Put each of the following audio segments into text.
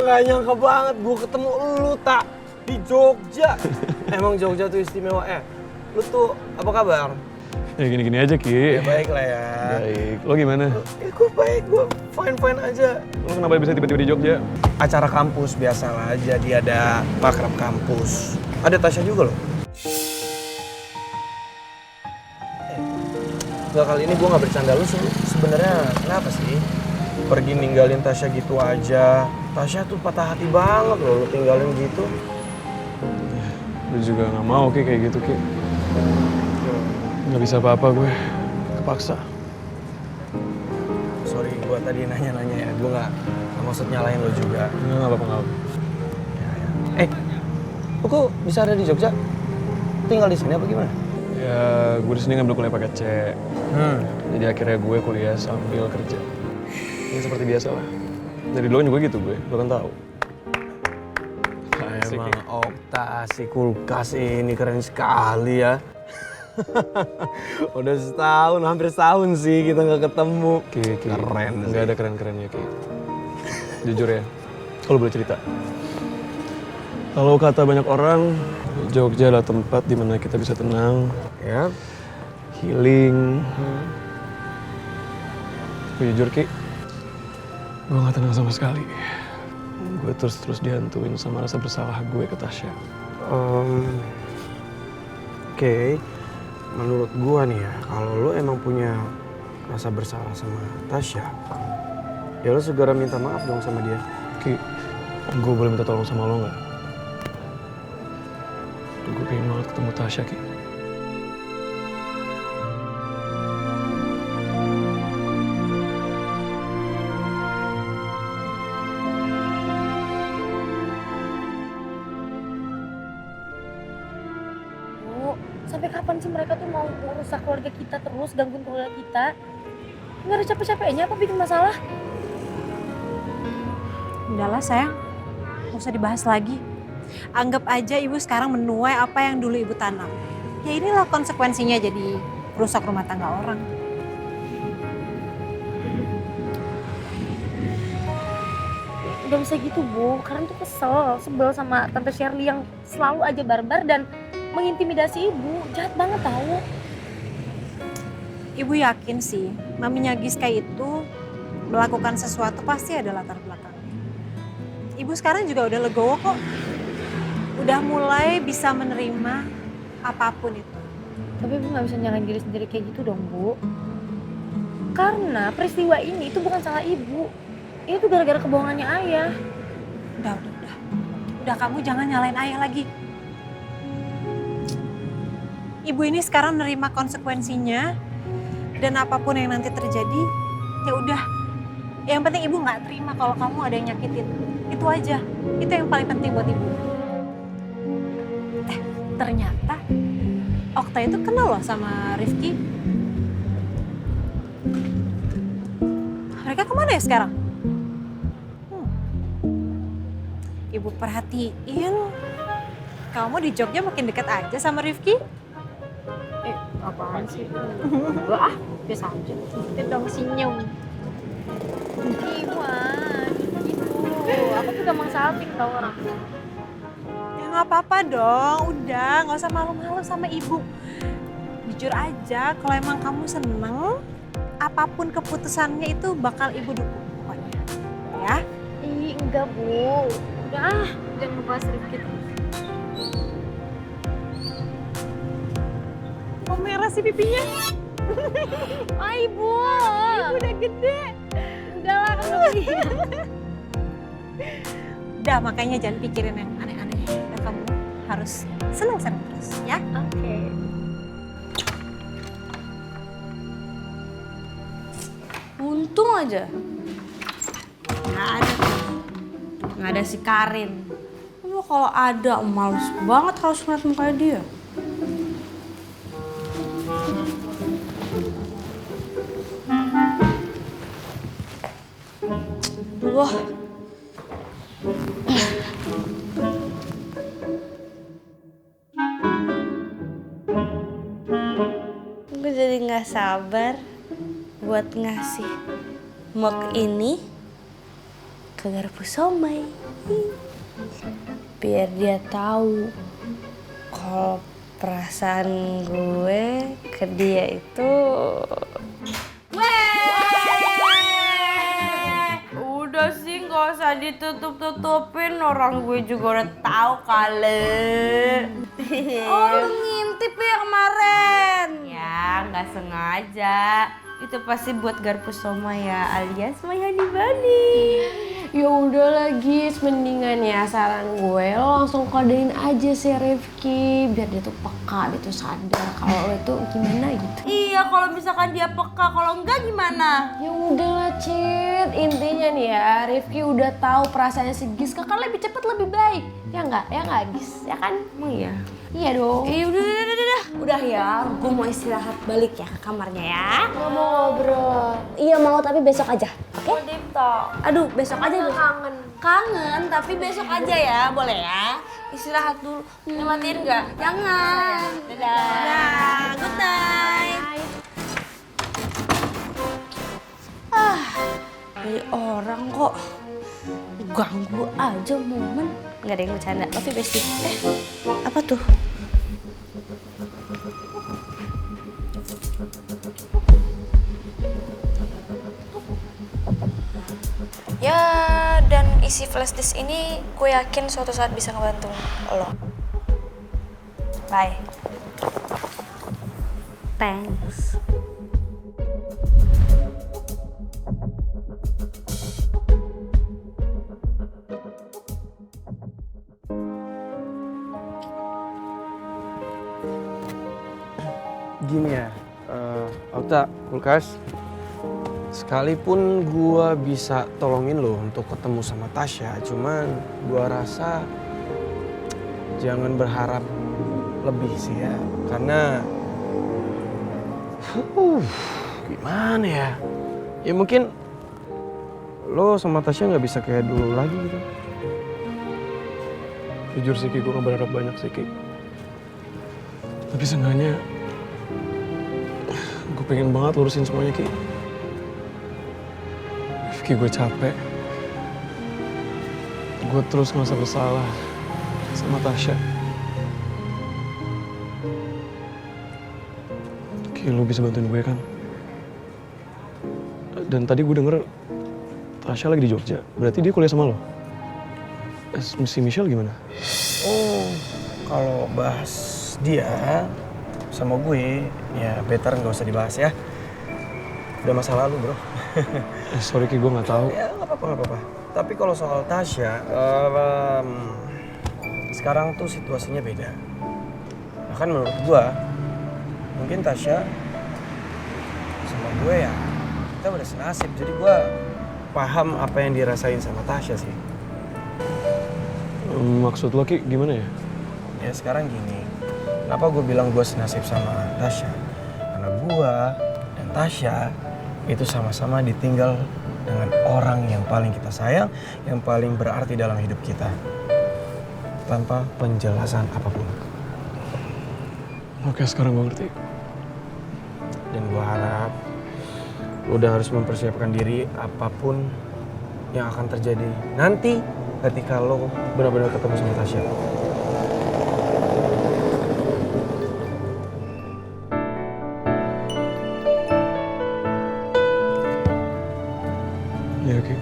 gak nyangka banget gue ketemu lu tak di Jogja. Emang Jogja tuh istimewa. Lu tuh apa kabar? Ya gini-gini aja Ki. Ya baik lah ya. Baik, lo gimana? Gue baik, gue fine aja. Lo kenapa bisa tiba-tiba di Jogja? Acara kampus biasa lah, jadi ada makrab kampus. Ada Tasya juga loh. Enggak, kali ini gue gak bercanda. Lu sebenarnya kenapa sih pergi ninggalin Tasya gitu aja? Tasya tuh patah hati banget loh lu tinggalin gitu. Gue juga gak mau Ki kayak gitu Ki. Gak bisa apa-apa gue, kepaksa. Sorry, gue tadi nanya-nanya ya. Gue gak maksud nyalahin lo juga. Gak apa-apa. Ya. Lu kok bisa ada di Jogja? Tinggal di sini apa gimana? Ya, gue di sini ngambil kuliah paket C. Jadi akhirnya gue kuliah sambil kerja. Ini seperti biasa lah. Dari dulu juga gitu gue, lo kan tahu. Emang Okta si kulkas ini keren sekali ya. Udah setahun, hampir setahun sih kita nggak ketemu. Ki. Keren sih. Nggak ada keren-kerennya Ki. Jujur ya, kalau boleh cerita. Kalau kata banyak orang, Jogja adalah tempat di mana kita bisa tenang, Ya. healing. Gue jujur Ki, gue gak tenang sama sekali. Gue terus dihantuin sama rasa bersalah gue ke Tasya. Oke. Menurut gua nih ya, kalau lu emang punya rasa bersalah sama Tasya, ya lu segera minta maaf dong sama dia. Ki, gue boleh minta tolong sama lo gak? Gue pengen banget ketemu Tasya Ki. Sampai kapan sih mereka tuh mau merusak keluarga kita terus, gangguin keluarga kita? Nggak ada capek-capeknya apa bikin masalah? Udahlah sayang, nggak usah dibahas lagi. Anggap aja ibu sekarang menuai apa yang dulu ibu tanam. Ya inilah konsekuensinya jadi rusak rumah tangga orang. Udah bisa gitu Bu, karena tuh sebel sama Tante Shirley yang selalu aja barbar dan mengintimidasi ibu. Jahat banget tahu. Ibu yakin sih, maminya Giska itu melakukan sesuatu pasti ada latar belakangnya. Ibu sekarang juga udah legowo kok. Udah mulai bisa menerima apapun itu. Tapi Ibu nggak bisa nyalain diri sendiri kayak gitu dong Bu. Karena peristiwa ini itu bukan salah Ibu. Ini tuh gara-gara kebohongannya Ayah. Udah kamu jangan nyalain ayah lagi. Ibu ini sekarang nerima konsekuensinya dan apapun yang nanti terjadi, ya udah. Yang penting ibu nggak terima kalau kamu ada yang nyakitin. Itu aja. Itu yang paling penting buat ibu. Ternyata Okta itu kenal loh sama Rifki. Mereka kemana ya sekarang? Ibu perhatiin, kamu di Jogja makin dekat aja sama Rifki. Apaan sih? Enggak biasa aja. Itu dong senyum. Ibu gitu. Aku juga emang salting tau orang. Ya nggak apa-apa dong, udah nggak usah malu-malu sama ibu. Jujur aja, kalau emang kamu seneng, apapun keputusannya itu bakal ibu dukung pokoknya. Ya? Enggak Bu. Udah jangan bahas Rifki terus. Kok merah sih pipinya? Ibu Udah gede. udahlah kamu. Udah makanya jangan pikirin yang aneh-aneh. Dan kamu harus senang-senang terus ya. Oke. Untung aja nggak ada si Karin. Kalau ada males banget harus ngeliat mukanya dia. Wah. Gue jadi nggak sabar buat ngasih mok ini ke garpu somai. Biar dia tahu kalau perasaan gue ke dia itu udah sih nggak usah ditutup-tutupin, orang gue juga udah tahu kali. Oh, lu ngintip ya kemarin? Ya, nggak sengaja. Itu pasti buat garpu Soma ya, alias my honey bunny. Ya udah lagi, mendingan ya saran gue lo langsung kodein aja si Rifki biar dia tuh peka, dia tuh sadar kalau lo itu gimana gitu. Iya, kalau misalkan dia peka, kalau enggak gimana? Ya udahlah Cid, intinya nih ya Rifki udah tahu perasaannya si Giska kan lebih cepet lebih baik. Ya enggak Gis? Ya kan? Emang iya? Iya dong. Udah ya, gue mau istirahat balik ya ke kamarnya ya. Nggak mau ngobrol. Iya mau tapi besok aja. Mau Dipto. Aduh, besok aja dulu. Kangen, tapi besok aja ya, boleh ya? Istirahat dulu. Matiin nggak? Jangan. Dadah. Good night. Ini orang kok ganggu aja momen. Nggak ada yang bercanda, tapi bestie. Apa tuh? Ya dan isi flash disk ini gue yakin suatu saat bisa ngebantu lo. Bye. Thanks. Gini ya, Auta, Kulkas, sekalipun gua bisa tolongin lo untuk ketemu sama Tasya, cuman gua rasa jangan berharap lebih sih ya, karena gimana ya, ya mungkin lo sama Tasya nggak bisa kayak dulu lagi gitu. Jujur sih Ki, gue gak berharap banyak sih Ki. Tapi seenggaknya gue pengen banget lurusin semuanya Ki. Ki, gue capek. Gue terus ngerasa bersalah sama Tasya. Ki, lu bisa bantuin gue kan? Dan tadi gue denger Tasya lagi di Jogja. Berarti dia kuliah sama lo? Si Michelle gimana? Oh, kalau bahas dia sama gue, ya better nggak usah dibahas ya. Udah masa lalu bro. Sorry Ki, gue nggak tahu. Ya nggak apa-apa. Tapi kalau soal Tasya, sekarang tuh situasinya beda. Bahkan menurut gue, mungkin Tasya sama gue ya kita udah senasib. Jadi gue paham apa yang dirasain sama Tasya sih. Maksud lo Ki gimana ya? Ya sekarang gini, kenapa gue bilang gue senasib sama Tasya? Karena gue dan Tasya itu sama-sama ditinggal dengan orang yang paling kita sayang, yang paling berarti dalam hidup kita. Tanpa penjelasan apapun. Oke, sekarang gue ngerti. Dan gue harap lo udah harus mempersiapkan diri apapun yang akan terjadi nanti ketika lo benar-benar ketemu sama Tasya. Ya Ki.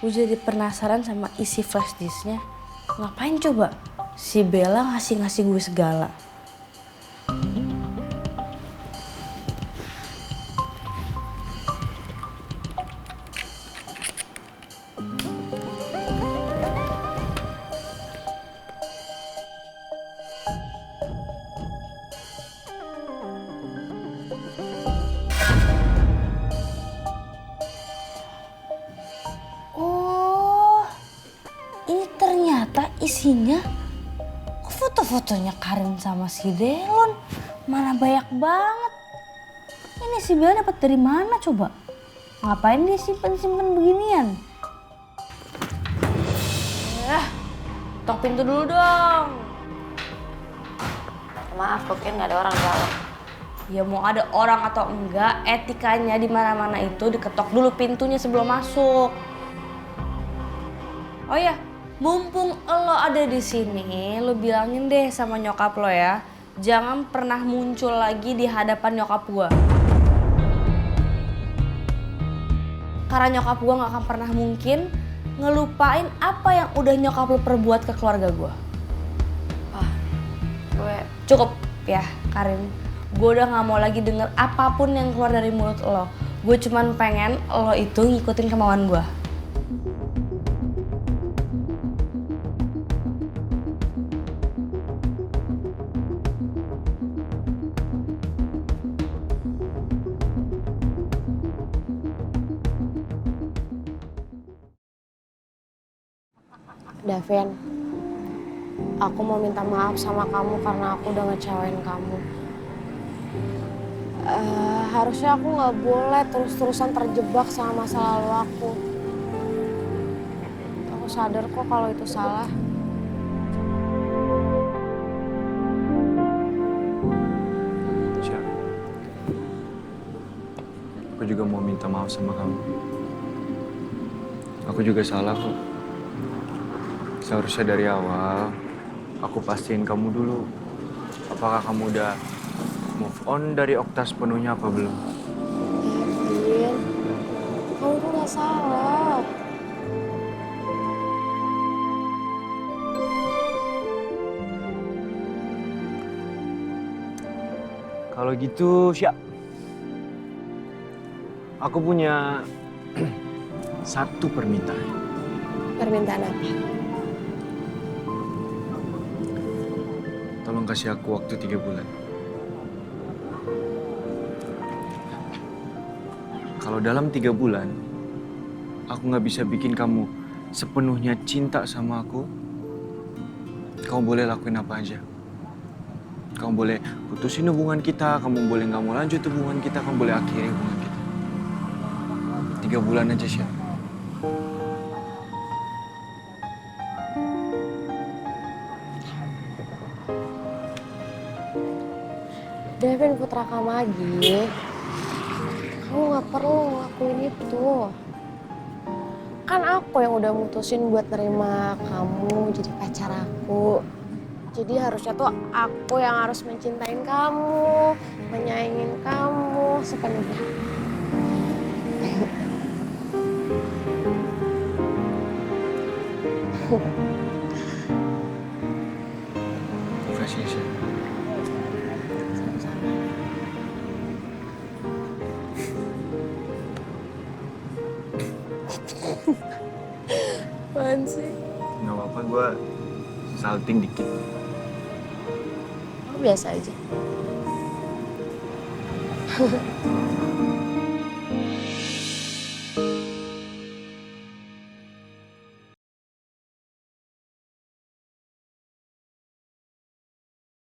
Gue jadi penasaran sama isi flash disknya. Ngapain coba? Si Bella ngasih gue segala. Oh, ini ternyata isinya foto-fotonya Karin sama si Delon. Mana banyak banget. Ini si Bella dapat dari mana coba? Ngapain dia simpen-simpen beginian? Ketok pintu dulu dong. maaf, gue pikir nggak ada orang dalam. Ya mau ada orang atau enggak, etikanya di mana-mana itu diketok dulu pintunya sebelum masuk. Oh ya, mumpung lo ada di sini, lo bilangin deh sama nyokap lo ya, jangan pernah muncul lagi di hadapan nyokap gua. Karena nyokap gua nggak akan pernah mungkin ngelupain apa yang udah nyokap lo perbuat ke keluarga gua. Gue Cukup ya, Karin. Gue udah gak mau lagi denger apapun yang keluar dari mulut lo. Gue cuman pengen lo itu ngikutin kemauan gue. Davin, aku mau minta maaf sama kamu karena aku udah ngecewain kamu. Harusnya aku nggak boleh terus-terusan terjebak sama masa lalu aku. Aku sadar kok kalau itu salah. Siap. Aku juga mau minta maaf sama kamu. Aku juga salah kok. Seharusnya dari awal aku pastiin kamu dulu. Apakah kamu udah move on dari Okta sepenuhnya apa belum? Davin, kamu tuh nggak salah. Kalau gitu, siap. Aku punya satu permintaan. Permintaan apa? Tolong kasih aku waktu 3 bulan. Kalau dalam 3 bulan, aku nggak bisa bikin kamu sepenuhnya cinta sama aku, kamu boleh lakuin apa aja. Kamu boleh putusin hubungan kita, kamu boleh nggak mau lanjut hubungan kita, kamu boleh akhiri hubungan kita. 3 bulan aja, Syah. Davin Putra Kamagi, kamu nggak perlu ngelakuin itu. Kan aku yang udah mutusin buat nerima kamu jadi pacar aku. Jadi harusnya tuh aku yang harus mencintain kamu, menyayangin kamu sepenuhnya. Makasih, Syah. Apaan sih? Nggak apa-apa, gue salting dikit. Oh, biasa aja.